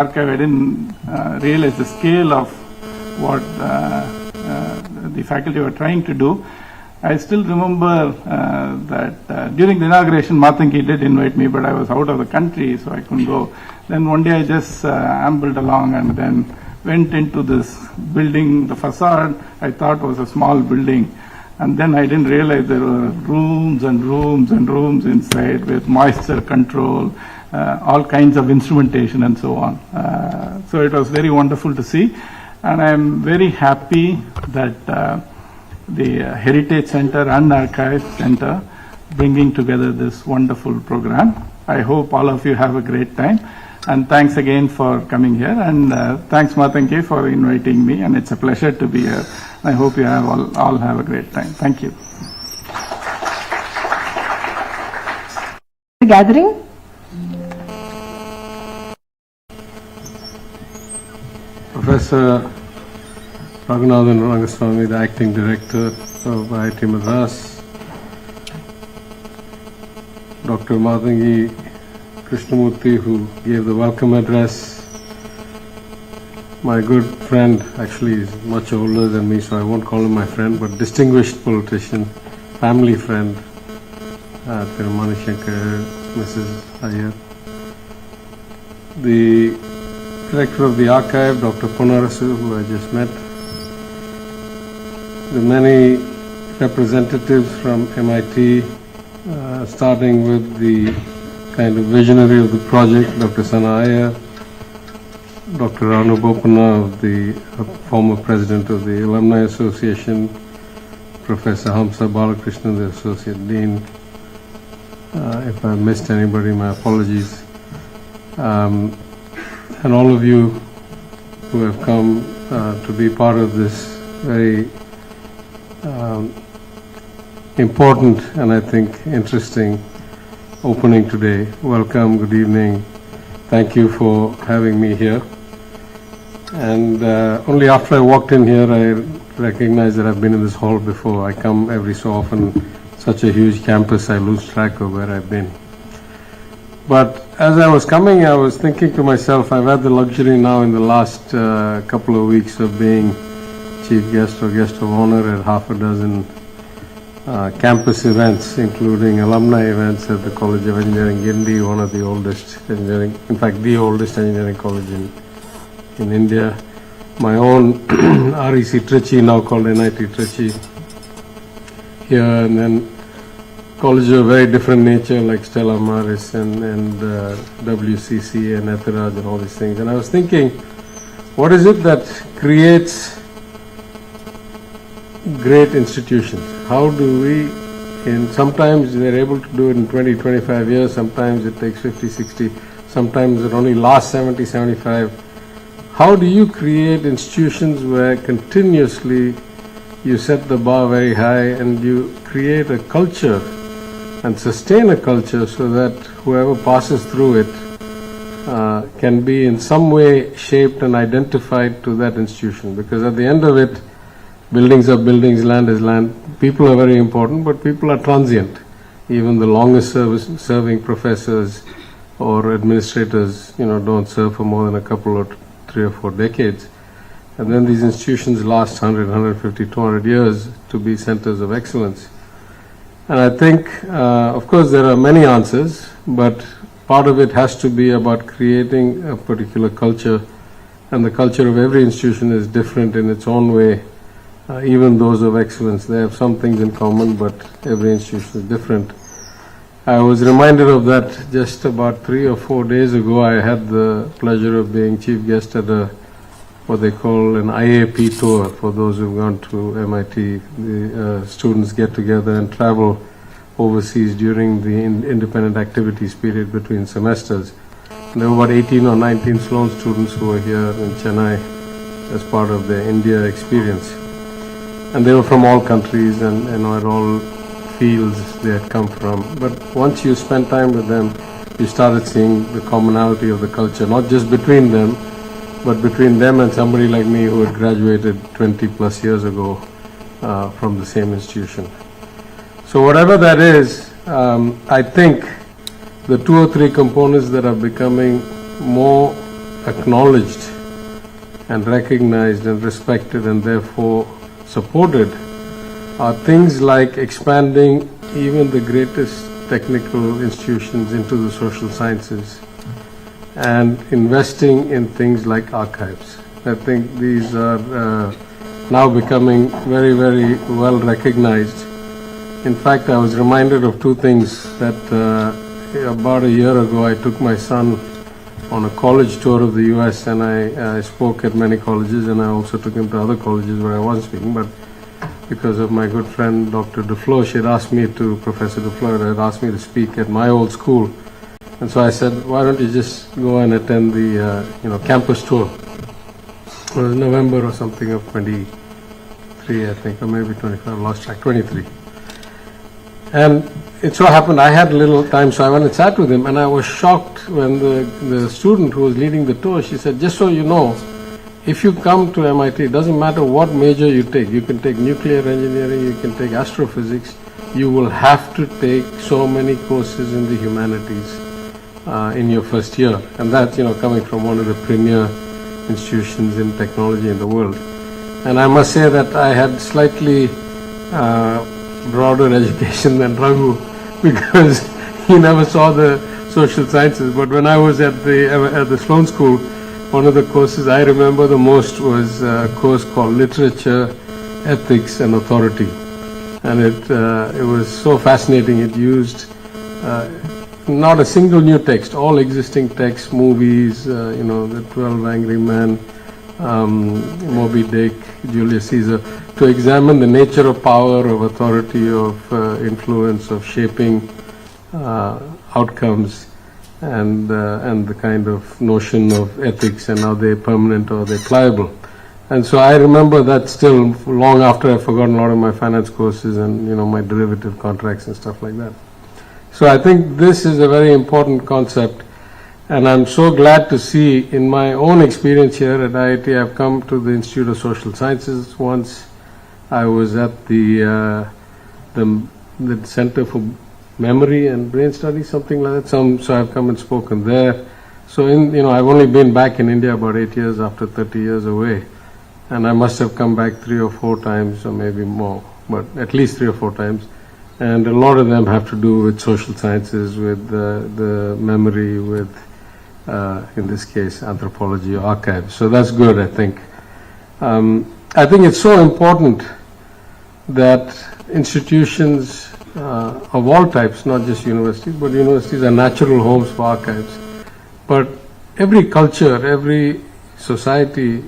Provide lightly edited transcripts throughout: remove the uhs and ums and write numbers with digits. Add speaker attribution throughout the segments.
Speaker 1: archive, I didn't realize the scale of what the faculty were trying to do. I still remember that during the inauguration, Mathangi did invite me, but I was out of the country, so I couldn't go. Then one day I just ambled along and then went into this building. The facade I thought was a small building, and then I didn't realize there were rooms and rooms and rooms inside with moisture control, all kinds of instrumentation and so on. So it was very wonderful to see, and I'm very happy that the Heritage Center and Archive Center bringing together this wonderful program. I hope all of you have a great time, and thanks again for coming here, and thanks Mathangi for inviting me, and it's a pleasure to be here. I hope you have all have a great time. Thank you.
Speaker 2: Gathering.
Speaker 3: Professor Raghunathan Rangaswamy, the Acting Director of IIT Madras, Dr. Mathangi Krishnamurthy, who gave the welcome address, my good friend, actually he's much older than me, so I won't call him my friend, but distinguished politician, family friend, Tirumani Shankar, Mrs. Iyer, the Director of the Archive, Dr. Ponarasu, who I just met, the many representatives from MIT, starting with the kind of visionary of the project, Dr. Sana Iyer, Dr. Ranu Bopana, of the former president of the Alumni Association, Professor Hamsa Balakrishnan, the Associate Dean. If I missed anybody, my apologies. And all of you who have come to be part of this very important and I think interesting opening today. Welcome, good evening. Thank you for having me here. And only after I walked in here I recognized that I've been in this hall before. I come every so often, such a huge campus I lose track of where I've been. But as I was coming, I was thinking to myself, I've had the luxury now in the last couple of weeks of being chief guest or guest of honor at half a dozen campus events, including alumni events at the College of Engineering Gindi, one of the oldest engineering, in fact the oldest engineering college in India. My own REC Trichy, now called NIT Trichy, here, and then colleges of very different nature like Stella Maris and WCC and Adithanar and all these things. And I was thinking, what is it that creates great institutions? How do we, and sometimes they're able to do it in 20, 25 years, sometimes it takes 50, 60, sometimes it only lasts 70, 75. How do you create institutions where continuously you set the bar very high and you create a culture and sustain a culture so that whoever passes through it can be in some way shaped and identified to that institution? Because at the end of it, buildings are buildings, land is land. People are very important, but people are transient. Even the longest serving professors or administrators, don't serve for more than a couple or 3 or 4 decades. And then these institutions last 100, 150, 200 years to be centers of excellence. And I think, of course, there are many answers, but part of it has to be about creating a particular culture, and the culture of every institution is different in its own way. Even those of excellence, they have some things in common, but every institution is different. I was reminded of that just about 3 or 4 days ago. I had the pleasure of being chief guest at what they call an IAP tour. For those who've gone to MIT, the students get together and travel overseas during the independent activities period between semesters. And there were about 18 or 19 Sloan students who were here in Chennai as part of their India experience. And they were from all countries and at all fields they had come from. But once you spend time with them, you started seeing the commonality of the culture, not just between them, but between them and somebody like me who had graduated 20 plus years ago from the same institution. So whatever that is, I think the 2 or 3 components that are becoming more acknowledged and recognized and respected and therefore supported are things like expanding even the greatest technical institutions into the social sciences and investing in things like archives. I think these are now becoming very, very well recognized. In fact, I was reminded of two things that about a year ago I took my son on a college tour of the US, and I spoke at many colleges, and I also took him to other colleges where I wasn't speaking, but because of my good friend Dr. Duflo, she had asked me to, Professor Duflo had asked me to speak at my old school. And so I said, why don't you just go and attend the campus tour. It was November or something of 23, I think, or maybe 25, lost track, 23. And it so happened I had a little time, so I went and sat with him, and I was shocked when the student who was leading the tour, she said, just so you know, if you come to MIT, it doesn't matter what major you can take nuclear engineering, you can take astrophysics, you will have to take so many courses in the humanities in your first year. And that's, coming from one of the premier institutions in technology in the world. And I must say that I had slightly broader education than Raghu, because he never saw the social sciences. But when I was at the Sloan School, one of the courses I remember the most was a course called Literature, Ethics and Authority. And it was so fascinating. It used not a single new text, all existing texts, movies, the 12 Angry Men, Moby Dick, Julius Caesar, to examine the nature of power, of authority, of influence, of shaping outcomes, and the kind of notion of ethics, and are they permanent or are they pliable. And so I remember that still long after I've forgotten a lot of my finance courses and my derivative contracts and stuff like that. So I think this is a very important concept, and I'm so glad to see in my own experience here at IIT. I've come to the Institute of Social Sciences once. I was at the Center for Memory and Brain Studies, something like that. So I've come and spoken there. So I've only been back in India about 8 years after 30 years away, and I must have come back 3 or 4 times, or maybe more, but at least 3 or 4 times. And a lot of them have to do with social sciences, with the memory, with in this case anthropology or archives. So that's good, I think. I think it's so important that institutions of all types, not just universities, but universities are natural homes for archives. But every culture, every society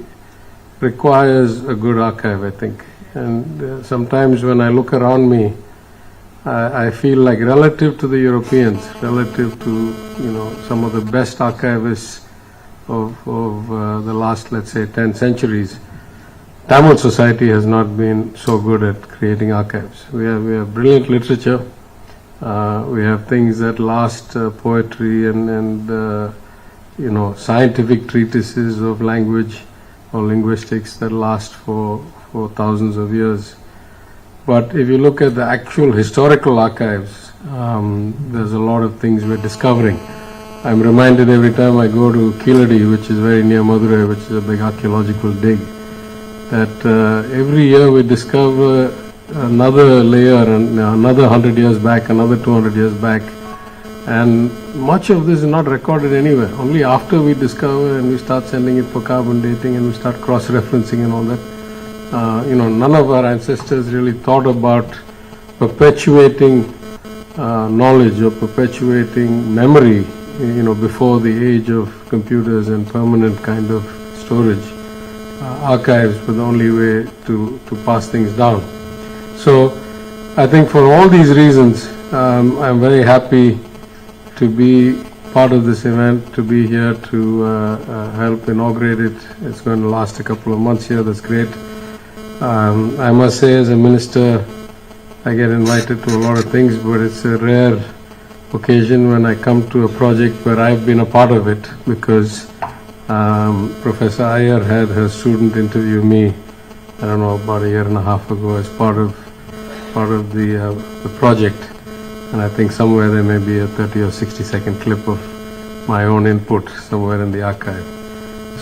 Speaker 3: requires a good archive, I think. And sometimes when I look around me, I feel like relative to the Europeans, relative to some of the best archivists of the last, let's say, 10 centuries, Tamil society has not been so good at creating archives. We have brilliant literature. We have things that last, poetry and scientific treatises of language or linguistics that last for thousands of years. But if you look at the actual historical archives, there's a lot of things we're discovering. I'm reminded every time I go to Kiladi, which is very near Madurai, which is a big archaeological dig, that every year we discover another layer, and another 100 years back, another 200 years back. And much of this is not recorded anywhere. Only after we discover and we start sending it for carbon dating and we start cross-referencing and all that, none of our ancestors really thought about perpetuating knowledge or perpetuating memory, before the age of computers and permanent kind of storage. Archives were the only way to pass things down. So I think for all these reasons, I'm very happy to be part of this event, to be here to help inaugurate it. It's going to last a couple of months here. That's great. I must say, as a minister, I get invited to a lot of things, but it's a rare occasion when I come to a project where I've been a part of it, because Professor Iyer had her student interview me, I don't know, about a year and a half ago as part of the project. And I think somewhere there may be a 30 or 60 second clip of my own input somewhere in the archive.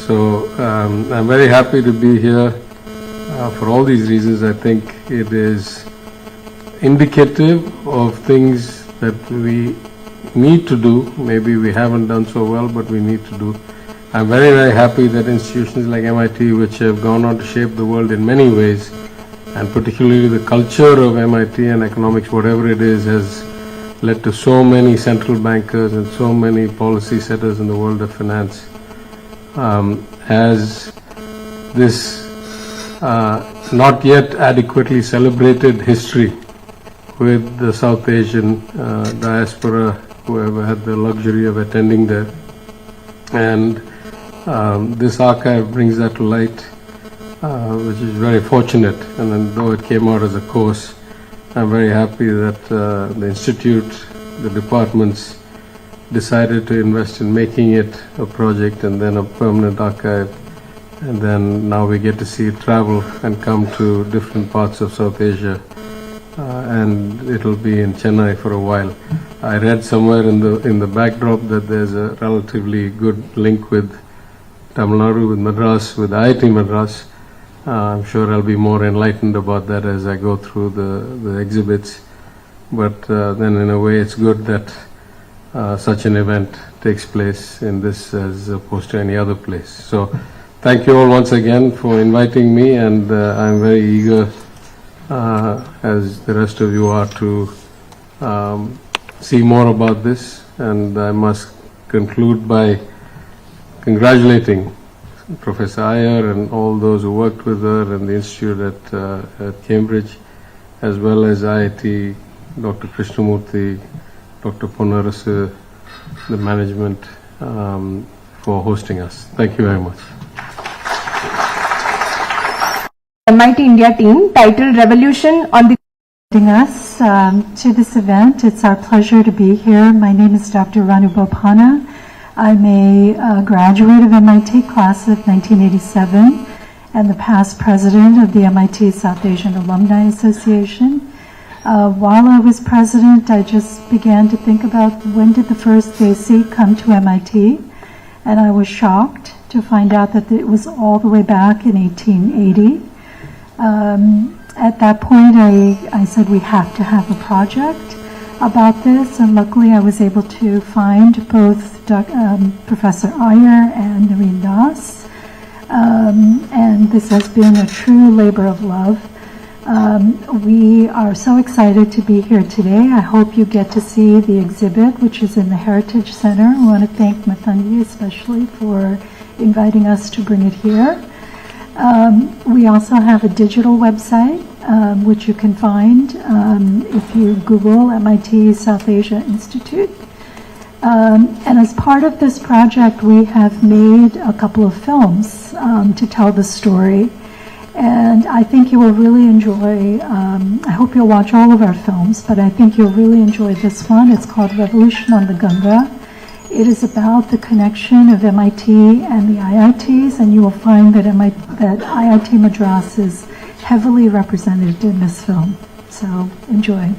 Speaker 3: So I'm very happy to be here for all these reasons. I think it is indicative of things that we need to do. Maybe we haven't done so well, but we need to do. I'm very, very happy that institutions like MIT, which have gone on to shape the world in many ways, and particularly the culture of MIT and economics, whatever it is, has led to so many central bankers and so many policy setters in the world of finance. Has this not yet adequately celebrated history with the South Asian diaspora, whoever had the luxury of attending there. And this archive brings that to light, which is very fortunate. And then though it came out as a course, I'm very happy that the Institute, the departments decided to invest in making it a project and then a permanent archive. And then now we get to see it travel and come to different parts of South Asia. And it'll be in Chennai for a while. I read somewhere in the backdrop that there's a relatively good link with Tamil Nadu, with Madras, with IIT Madras. I'm sure I'll be more enlightened about that as I go through the exhibits. But then in a way it's good that such an event takes place in this as opposed to any other place. So thank you all once again for inviting me, and I'm very eager, as the rest of you are, to see more about this. And I must conclude by congratulating Professor Iyer and all those who worked with her and the Institute at Cambridge, as well as IIT, Dr. Krishnamurthy, Dr. Ponarasu, the management, for hosting us. Thank you very much.
Speaker 2: MIT India team titled Revolution on the us to this event. It's our pleasure to be here. My name is Dr. Ranu Bopanna. I'm a graduate of MIT class of 1987 and the past president of the MIT South Asian Alumni Association. While I was president, I just began to think about when did the first AC come to MIT, and I was shocked to find out that it was all the way back in 1880. At that point, I said we have to have a project about this, and luckily I was able to find both Professor Iyer and Nareen Das, and this has been a true labor of love. We are so excited to be here today. I hope you get to see the exhibit, which is in the Heritage Center. I want to thank Mathangi especially for inviting us to bring it here. We also have a digital website, which you can find if you Google MIT South Asia Institute. And as part of this project, we have made a couple of films to tell the story. And I think you will really enjoy, I hope you'll watch all of our films, but I think you'll really enjoy this one. It's called Revolution on the Ganga. It is about the connection of MIT and the IITs, and you will find that IIT Madras is heavily represented in this film. So enjoy.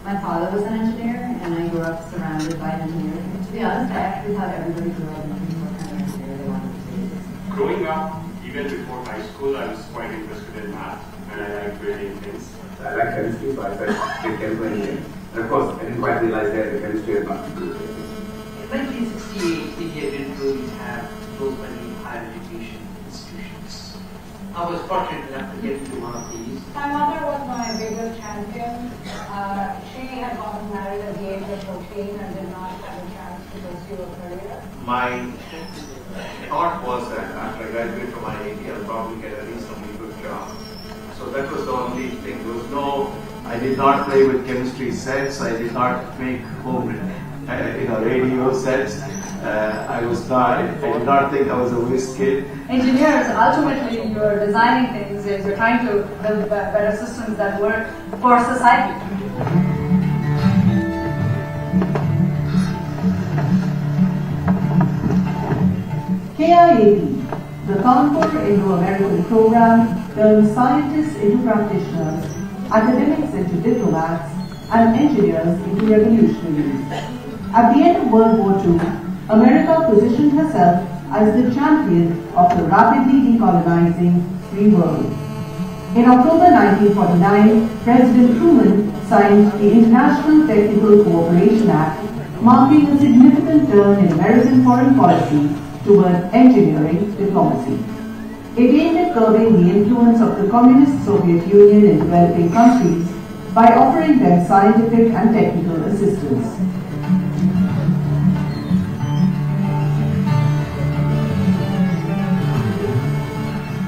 Speaker 4: My father was an engineer, and I grew up surrounded by engineers. To be honest, I actually thought everybody grew up looking for kind of engineer they wanted to be.
Speaker 5: Growing up, even before high school, I was quite interested in math, and I liked building things.
Speaker 6: I like chemistry, so I started with chemical engineering. And of course, I didn't quite realize that the chemistry had nothing to do with it.
Speaker 7: In 1968, India didn't really have so many higher education institutions. I was fortunate enough to get into one of these.
Speaker 8: My mother was my biggest champion. She had gotten married at the age of 14 and did not have a chance to pursue a career.
Speaker 5: My thought was that after I graduate from IIT, I'll probably get a reasonably good job. So that was the only thing. There was no, I did not play with chemistry sets. I did not make home, radio sets. I did not think I was a whiz kid.
Speaker 4: Engineers, ultimately, you're designing things, you're trying to build better systems that work for society.
Speaker 9: KIAP, the Kanpur Indo-American Program, turns scientists into practitioners, academics into diplomats, and engineers into revolutionaries. At the end of World War II, America positioned herself as the champion of the rapidly decolonizing free world. In October 1949, President Truman signed the International Technical Cooperation Act, marking a significant turn in American foreign policy toward engineering diplomacy. It aimed at curbing the influence of the Communist Soviet Union in developing countries by offering them scientific and technical assistance.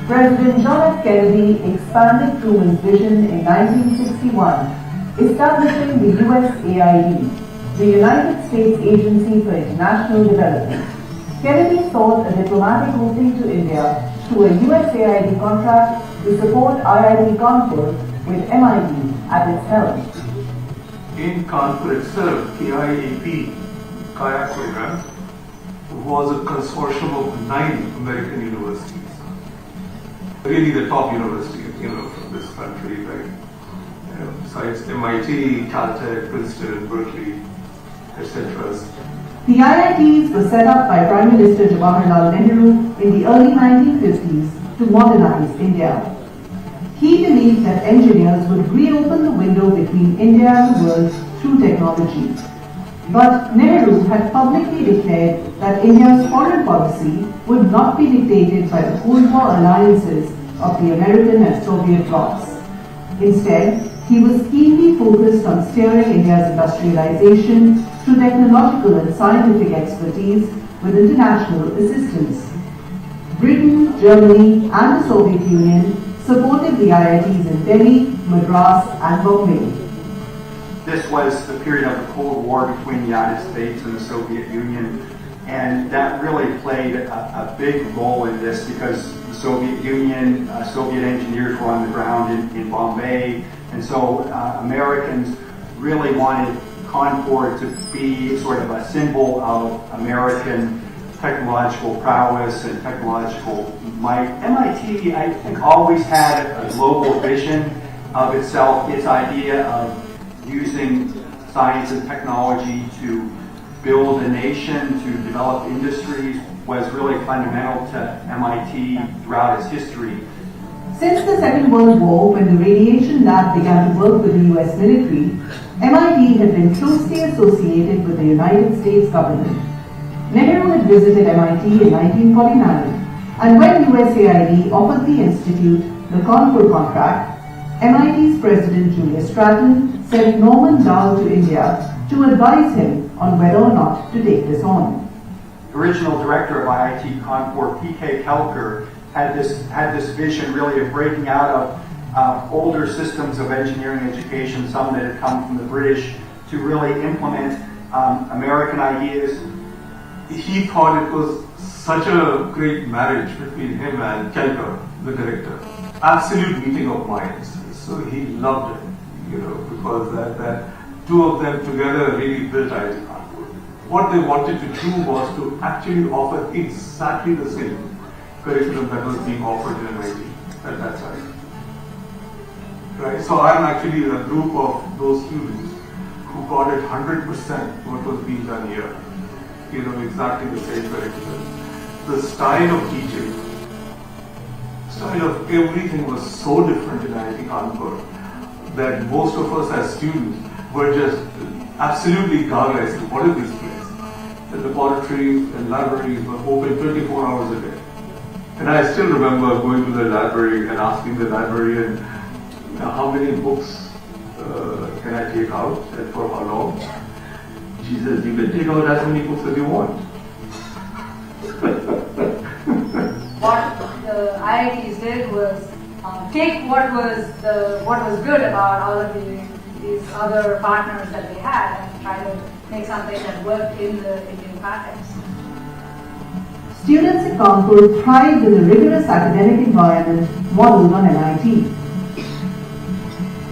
Speaker 9: President John F. Kennedy expanded Truman's vision in 1961, establishing the USAID, the United States Agency for International Development. Kennedy sought a diplomatic opening to India through a USAID contract to support IIT Kanpur with MIT at its helm.
Speaker 5: In Kanpur itself, KIAP, Kayak program, was a consortium of 9 American universities. Really the top university, from this country, like, besides MIT, Caltech, Princeton, Berkeley, etc.
Speaker 9: The IITs were set up by Prime Minister Jawaharlal Nehru in the early 1950s to modernize India. He believed that engineers would reopen the window between India and the world through technology. But Nehru had publicly declared that India's foreign policy would not be dictated by the Cold War alliances of the American and Soviet blocs. Instead, he was keenly focused on steering India's industrialization through technological and scientific expertise with international assistance. Britain, Germany, and the Soviet Union supported the IITs in Delhi, Madras, and Bombay.
Speaker 10: This was the period of the Cold War between the United States and the Soviet Union, and that really played a big role in this because the Soviet Union, Soviet engineers were on the ground in Bombay, and so Americans really wanted Kanpur to be sort of a symbol of American technological prowess and technological might. MIT, I think, always had a global vision of itself, its idea of using science and technology to build a nation, to develop industries, was really fundamental to MIT throughout its history.
Speaker 9: Since the Second World War, when the radiation lab began to work with the US military, MIT had been closely associated with the United States government. Nehru had visited MIT in 1949, and when USAID offered the institute the Kanpur contract, MIT's President Julius Stratton sent Norman Dahl to India to advise him on whether or not to take this on.
Speaker 10: The original director of IIT Kanpur, P.K. Kelker, had this vision really of breaking out of older systems of engineering education, some that had come from the British, to really implement American ideas.
Speaker 5: He thought it was such a great marriage between him and Kelker, the director. Absolute meeting of minds. So he loved it, because that two of them together really built IIT Kanpur. What they wanted to do was to actually offer exactly the same curriculum that was being offered in MIT at that time. Right? So I'm actually a group of those students who got it 100% what was being done here. Exactly the same curriculum. The style of teaching, style of everything was so different in IIT Kanpur that most of us as students were just absolutely gaga as to what is this place. The laboratories and libraries were open 24 hours a day. And I still remember going to the library and asking the librarian, how many books can I take out and for how long? She says, you can take out as many books as you want.
Speaker 8: What the IITs did was take what was good about all of these other partners that they had and try to make something that worked in the Indian context.
Speaker 9: Students at Kanpur thrived in a rigorous academic environment modeled on MIT.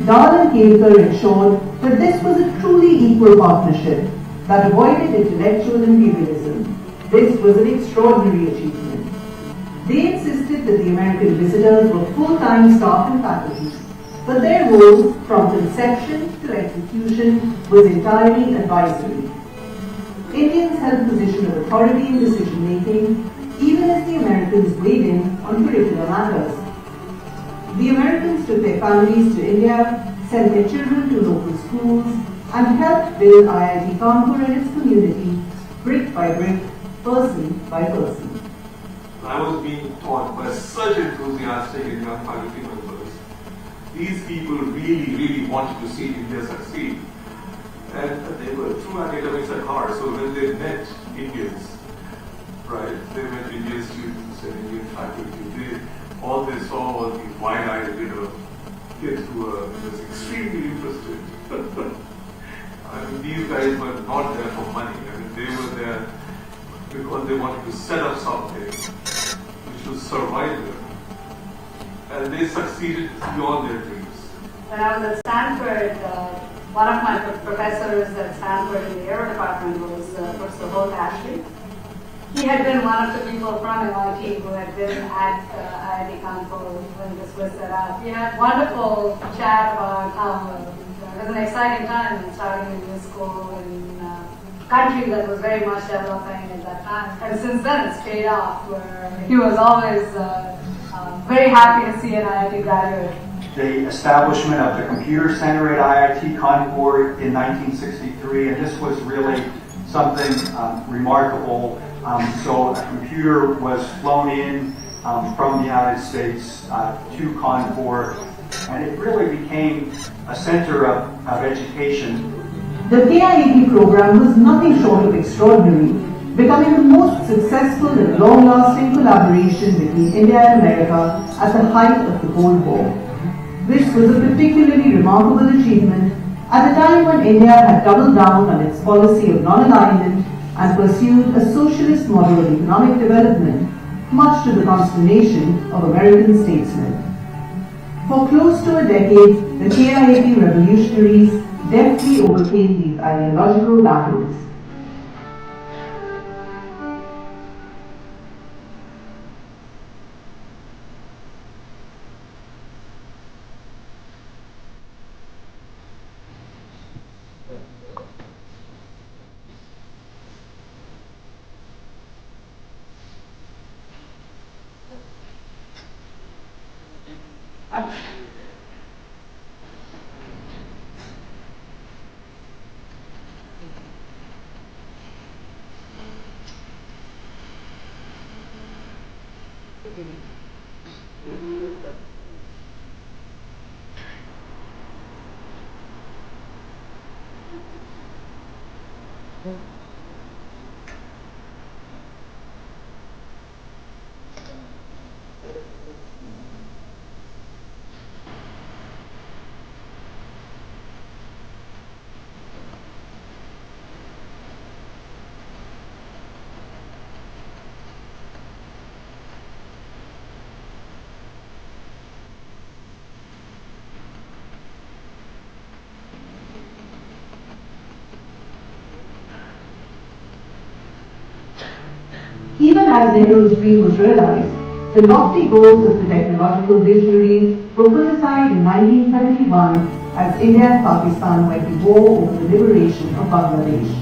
Speaker 9: Dahl and Kelker ensured that this was a truly equal partnership that avoided intellectual imperialism. This was an extraordinary achievement. They insisted that the American visitors were full-time staff and faculty, but their role from conception to execution was entirely advisory. Indians held position of authority in decision-making, even as the Americans weighed in on curricular matters. The Americans took their families to India, sent their children to local schools, and helped build IIT Kanpur and its community, brick by brick, person by person.
Speaker 5: I was being taught by such enthusiastic and young faculty members. These people really wanted to see India succeed. And they were true academics at heart, so when they met Indians, right, they met Indian students and Indian faculty, all they saw was these wide-eyed, kids who were just extremely interested. I mean, these guys were not there for money. I mean, they were there because they wanted to set up something which would survive them. And they succeeded beyond their dreams.
Speaker 8: When I was at Stanford, one of my professors at Stanford in the Aero Department was Professor Holt Ashley. He had been one of the people from MIT who had been at IIT Kanpur when this was set up. We had wonderful chat about how it was an exciting time in starting a new school in a country that was very much developing at that time. And since then it's paid off, where he was always very happy to see an IIT graduate.
Speaker 10: The establishment of the Computer Center at IIT Kanpur in 1963, and this was really something remarkable. So a computer was flown in from the United States to Kanpur, and it really became a center of education.
Speaker 9: The KIAP program was nothing short of extraordinary, becoming the most successful and long-lasting collaboration between India and America at the height of the Cold War. This was a particularly remarkable achievement at a time when India had doubled down on its policy of non-alignment and pursued a socialist model of economic development, much to the consternation of American statesmen. For close to a decade, the KIAP revolutionaries deftly overcame these ideological battles. Even as Nehru's dream was realized, the lofty goals of the technological visionaries were put aside in 1971 as India and Pakistan went to war over the liberation of Bangladesh.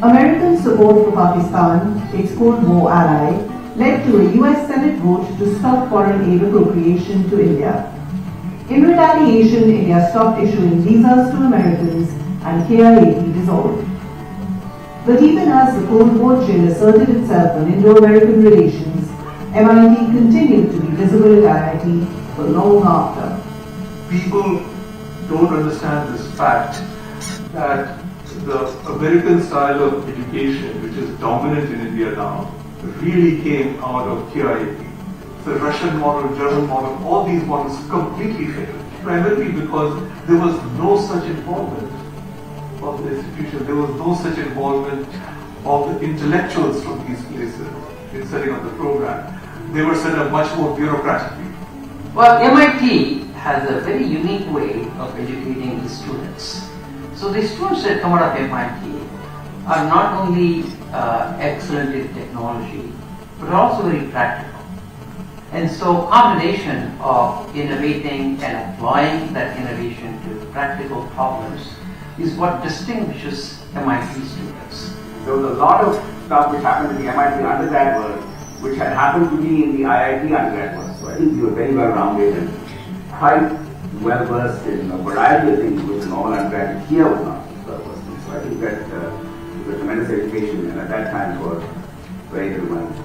Speaker 9: American support for Pakistan, its Cold War ally, led to a US Senate vote to stop foreign aid appropriation to India. In retaliation, India stopped issuing visas to Americans and KIAP dissolved. But even as the Cold War chill asserted itself on Indo-American relations, MIT continued to be visible at IIT for long after.
Speaker 5: People don't understand this fact that the American style of education, which is dominant in India now, really came out of KIAP. The Russian model, German model, all these models completely failed, primarily because there was no such involvement of the institution. There was no such involvement of the intellectuals from these places in setting up the program. They were set up much more bureaucratically.
Speaker 7: Well, MIT has a very unique way of educating its students. So the students that come out of MIT are not only excellent in technology, but also very practical. And so combination of innovating and applying that innovation to practical problems is what distinguishes MIT students.
Speaker 6: There was a lot of stuff which happened in the MIT undergrad world, which had happened to me in the IIT undergrad world. So I think we were very well rounded and quite well versed in a variety of things which a normal undergraduate here was not well versed in. So I think that it was a tremendous education, and at that time it was very little money.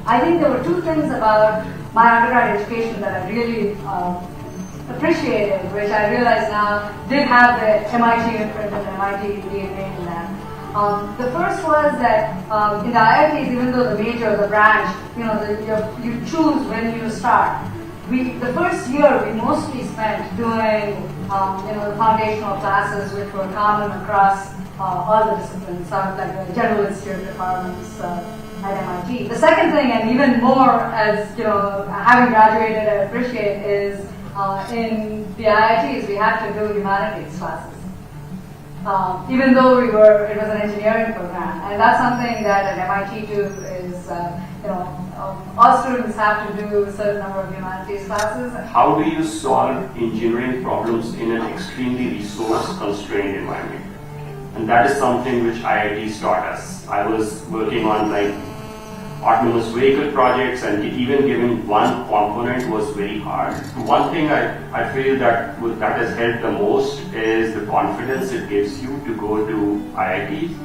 Speaker 8: I think there were two things about my undergrad education that I really appreciated, which I realize now did have the MIT imprint and MIT DNA in them. The first was that in the IITs, even though the major, the branch, you choose when you start. The first year we mostly spent doing the foundational classes, which were common across all the disciplines, like the general institute departments at MIT. The second thing, and even more as having graduated, I appreciate is in the IITs we have to do humanities classes. Even though it was an engineering program, and that's something that at MIT too is, all students have to do a certain number of humanities classes.
Speaker 11: How do you solve engineering problems in an extremely resource-constrained environment? And that is something which IITs taught us. I was working on autonomous vehicle projects, and even giving one component was very hard. One thing I feel that has helped the most is the confidence it gives you to go to IITs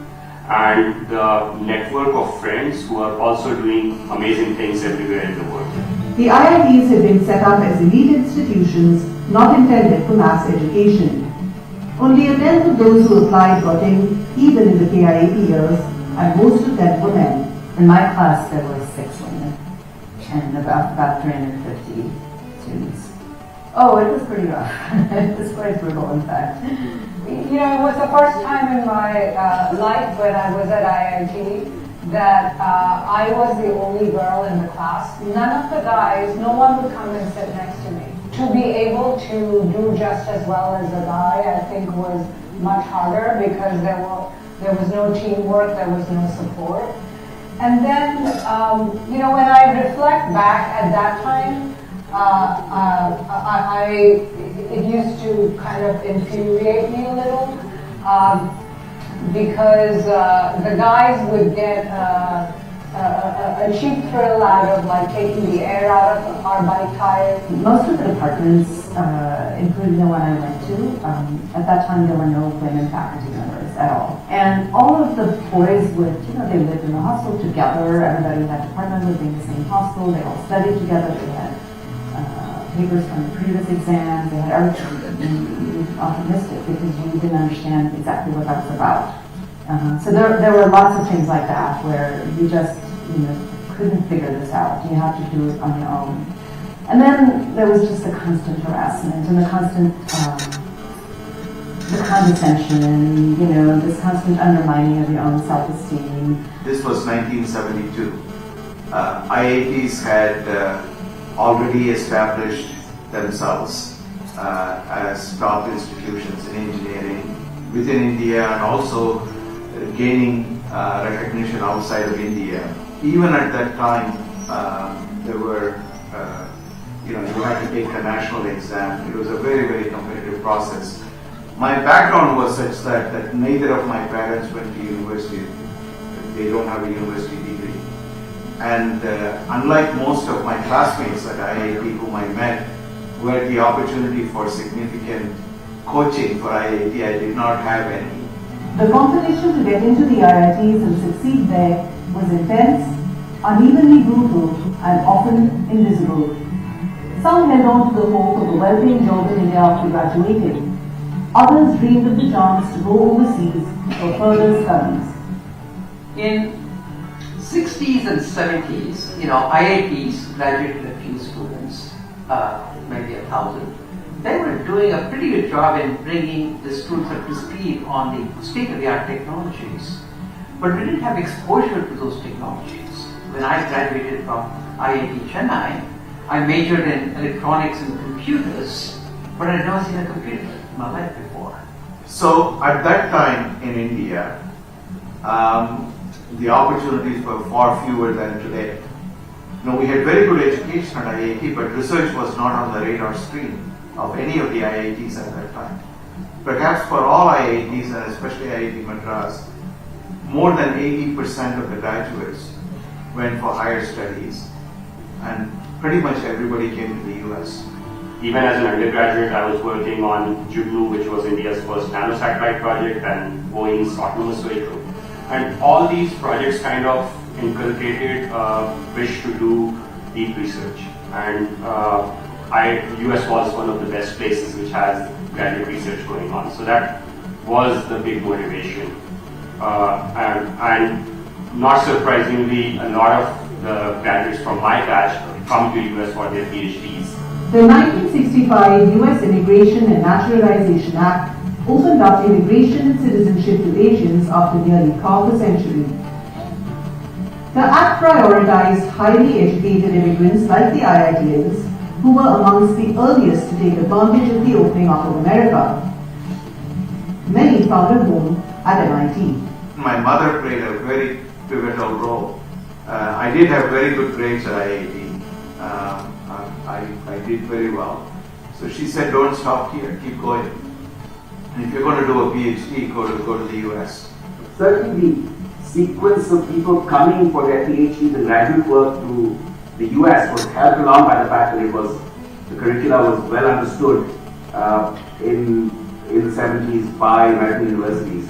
Speaker 11: and the network of friends who are also doing amazing things everywhere in the world.
Speaker 9: The IITs have been set up as elite institutions not intended for mass education. Only a tenth of those who applied got in, even in the KIAP years, and most of them were men.
Speaker 12: In my class, there were 6 women and about 350 students. Oh, it was pretty rough. It was quite brutal, in fact.
Speaker 13: It was the first time in my life when I was at IIT that I was the only girl in the class. None of the guys, no one would come and sit next to me. To be able to do just as well as a guy, I think was much harder because there was no teamwork, there was no support. And then, when I reflect back at that time, it used to kind of infuriate me a little because the guys would get a cheap thrill out of taking the air out of our bike tires.
Speaker 12: Most of the departments, including the one I went to, at that time there were no women faculty members at all. And all of the boys would, they lived in the hostel together. Everybody in that department lived in the same hostel. They all studied together. They had papers from the previous exams. They had everything. Optimistic because you didn't understand exactly what that was about. So there were lots of things like that where you just couldn't figure this out. You had to do it on your own. And then there was just the constant harassment and the constant the condescension, this constant undermining of your own self-esteem.
Speaker 5: This was 1972. IITs had already established themselves as top institutions in engineering within India and also gaining recognition outside of India. Even at that time, there were, you had to take the national exam. It was a very, very competitive process. My background was such that neither of my parents went to university. They don't have a university degree. And unlike most of my classmates at IIT whom I met, who had the opportunity for significant coaching for IIT, I did not have any.
Speaker 9: The competition to get into the IITs and succeed there was intense, unevenly brutal, and often invisible. Some held on to the hope of a well-paying job in India after graduating. Others dreamed of the chance to go overseas for further studies.
Speaker 7: In 60s and 70s, IITs graduated a few students, maybe 1,000. They were doing a pretty good job in bringing the students up to speed on the state-of-the-art technologies. But we didn't have exposure to those technologies. When I graduated from IIT Chennai, I majored in electronics and computers, but I'd never seen a computer in my life before.
Speaker 5: So at that time in India, the opportunities were far fewer than today. We had very good education at IIT, but research was not on the radar screen of any of the IITs at that time. Perhaps for all IITs, and especially IIT Madras, more than 80% of the graduates went for higher studies, and pretty much everybody came to the US.
Speaker 11: Even as an undergraduate, I was working on Juggalo, which was India's first nanosatellite project, and Boeing's autonomous vehicle. And all these projects kind of inculcated a wish to do deep research. And US was one of the best places which has graduate research going on. So that was the big motivation. And not surprisingly, a lot of the graduates from my batch come to US for their PhDs.
Speaker 9: The 1965 U.S. Immigration and Naturalization Act opened up immigration and citizenship to Asians after nearly half a century. The Act prioritized highly educated immigrants like the IITians, who were amongst the earliest to take advantage of the opening up of America. Many found a home at MIT.
Speaker 5: My mother played a very pivotal role. I did have very good grades at IIT. I did very well. So she said, don't stop here, keep going. And if you're going to do a PhD, go to the US.
Speaker 6: Certainly, the sequence of people coming for their PhD, the graduate work to the US was helped along by the fact that the curricula was well understood in the 70s by American universities.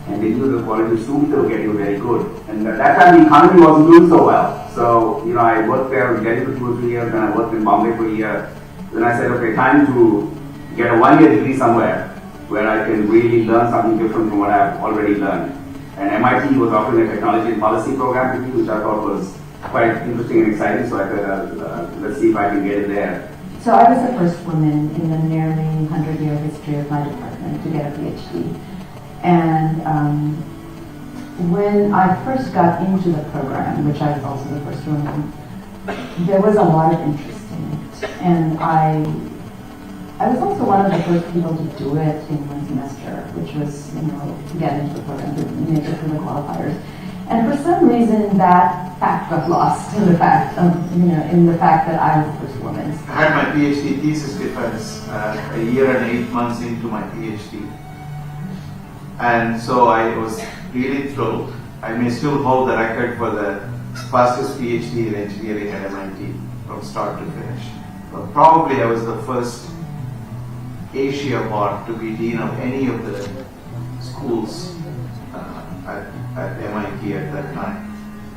Speaker 6: And they knew the quality of students they were getting very good. And at that time, the economy wasn't doing so well. So, I worked there in Delhi for 2 or 3 years, then I worked in Bombay for a year. Then I said, okay, time to get a 1-year degree somewhere where I can really learn something different from what I've already learned. And MIT was offering a technology and policy program to me, which I thought was quite interesting and exciting. So I thought, let's see if I can get in there.
Speaker 12: So I was the first woman in the nearly 100-year history of my department to get a PhD. And when I first got into the program, which I was also the first woman, there was a lot of interest in it. And I was also one of the first people to do it in one semester, which was, to get into the program, to make it through the qualifiers. And for some reason, that fact got lost in the fact of, in the fact that I was the first woman.
Speaker 5: I had my PhD thesis defense a year and 8 months into my PhD. And so I was really thrilled. I may still hold the record for the fastest PhD in engineering at MIT from start to finish. But probably I was the first Asia Mod to be dean of any of the schools at MIT at that time.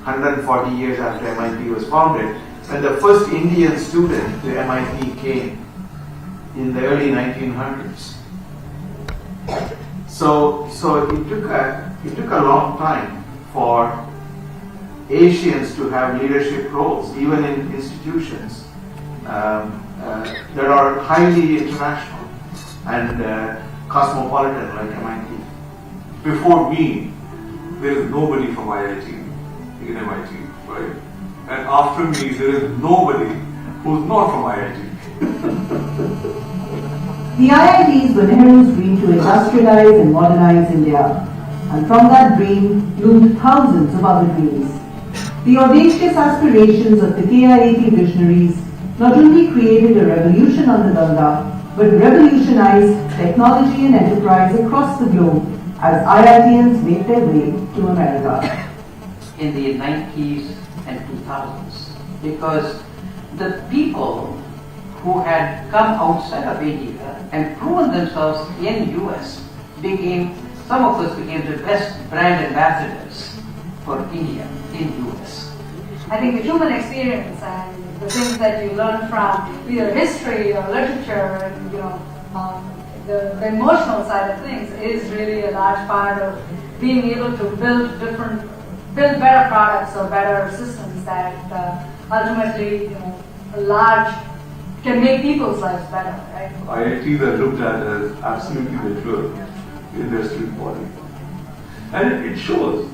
Speaker 5: 140 years after MIT was founded, when the first Indian student to MIT came in the early 1900s. So it took a long time for Asians to have leadership roles, even in institutions that are highly international and cosmopolitan like MIT.
Speaker 14: Before me, there is nobody from IIT in MIT, right? And after me, there is nobody who's not from IIT.
Speaker 9: The IITs were Nehru's dream to industrialize and modernize India. And from that dream bloomed thousands of other dreams. The audacious aspirations of the KIIT visionaries not only created a revolution on the Ganga, but revolutionized technology and enterprise across the globe as IITians made their way to America.
Speaker 7: In the 90s and 2000s, because the people who had come outside of India and proven themselves in US some of us became the best brand ambassadors for India in US.
Speaker 8: I think the human experience and the things that you learn from either history or literature and the emotional side of things is really a large part of being able to build better products or better systems that ultimately can make people's lives better, right?
Speaker 14: IITs are looked at as absolutely mature industry body. And it shows,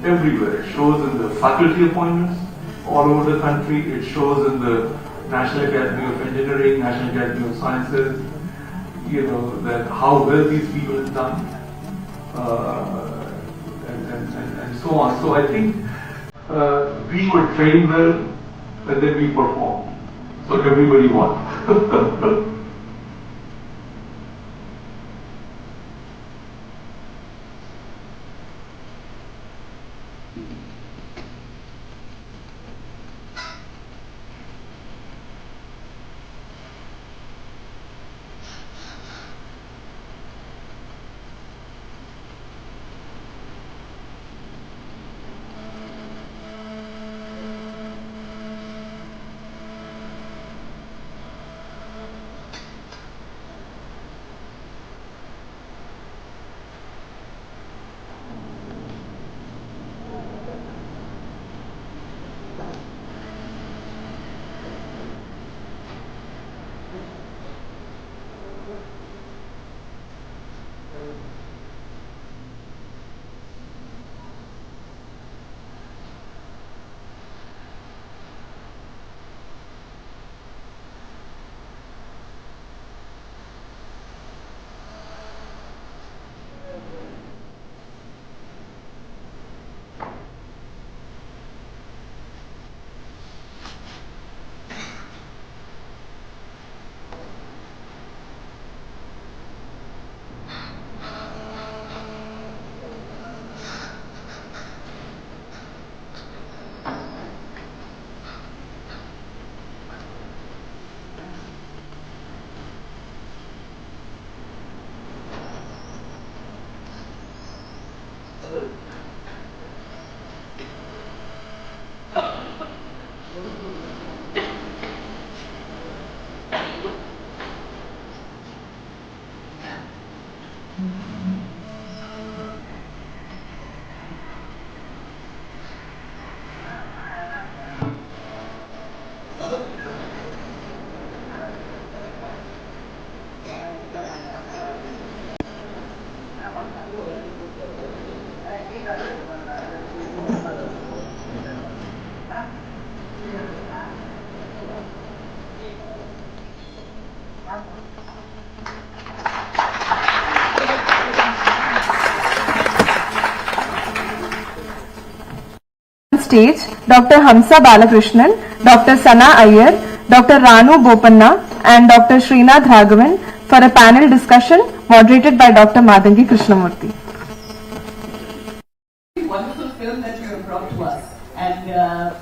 Speaker 14: everywhere. It shows in the faculty appointments all over the country. It shows in the National Academy of Engineering, National Academy of Sciences, that how well these people have done. And and so on. So I think we were trained well and then we performed. So everybody won.
Speaker 2: Stage, Dr. Hamsa Balakrishnan, Dr. Sana Iyer, Dr. Ranu Bopanna and Dr. Srinath Raghavan for a panel discussion moderated by Dr. Madangi Krishnamurthy.
Speaker 15: Wonderful film that you have brought to us, and there are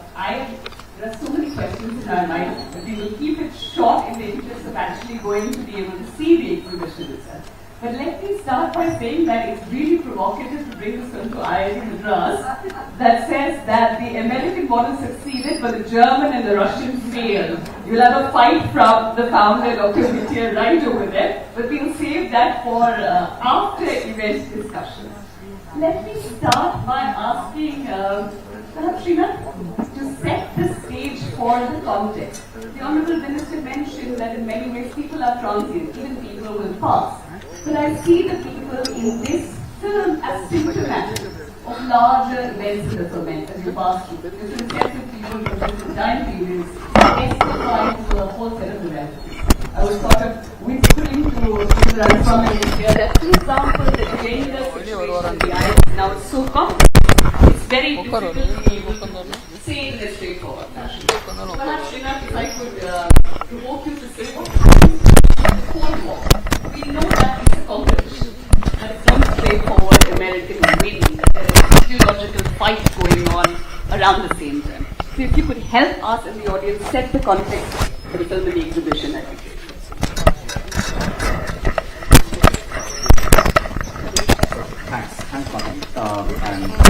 Speaker 15: so many questions in our mind, but we will keep it short in the interest of actually going to be able to see the exhibition itself. But let me start by saying that it's really provocative to bring this film to IIT Madras that says that the American model succeeded but the German and the Russian failed. You'll have a fight from the founder, Dr. Vitya, right over there, but we'll save that for after-event discussions. Let me start by asking perhaps Srinath to set the stage for the context. The Honourable Minister mentioned that in many ways people are transient, even people will pass. But I see the people in this film as symptomatic of larger events in the ferment as you pass through. Different sets of people from different time periods testifying to a whole set of realities. I was sort of whispering to people I'm from India that, for example, the gender situation in the IIT now is so complex. It's very difficult to be able to say in a straightforward fashion. Perhaps, Srinath, if I could provoke you to say what happened in the Cold War. We know that it's a competition, that it's not straightforward American winning, that there is a physiological fight going on around the same time. So if you could help us in the audience set the context for the film and the exhibition, I think.
Speaker 16: Thanks, Madam. And